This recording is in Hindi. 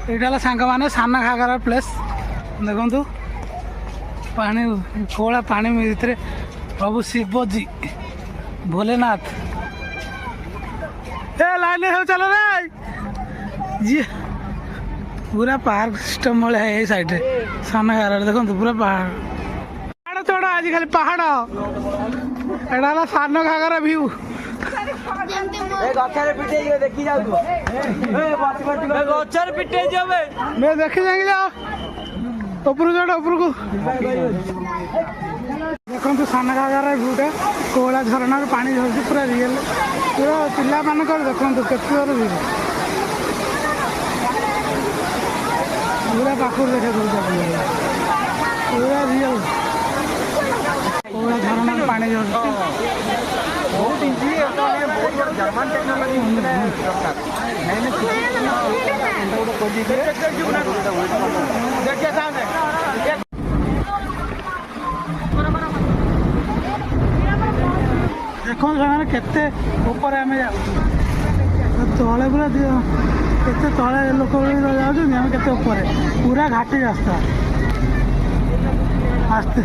ଏଇଟା ସାଙ୍ଗ ମାନେ ସାନ ଘାଗରା ପ୍ଲେସ୍ ଦେଖନ୍ତୁ ପାଣି କୋଳା ପାଣି ଭିତରେ ପ୍ରଭୁ ଶିବଜୀ ଭୋଲେନାଥ ए लाइन हो चलो रे जी पूरा पार्क सिस्टम भाई है साइड रे सामने घर देखो पूरा पहाड़ चढ़ा आज खाली पहाड़ एटा सान घागरा व्यू देखी जाएंगे जाओ ऊपर चढ़ ऊपर को देखो सान घागरा व्यूटा कोला झरना पानी झलती पूरा रियल पूरा पिला मान देखो केत भीड़ पूरा पाखर देखा पूरा रियल कोला झरना पानी झलती देखो से केते ऊपर आम जा तले पूरा केते तले लोक जाऊँ केते ऊपर पूरा घाटी रास्ता आस्ते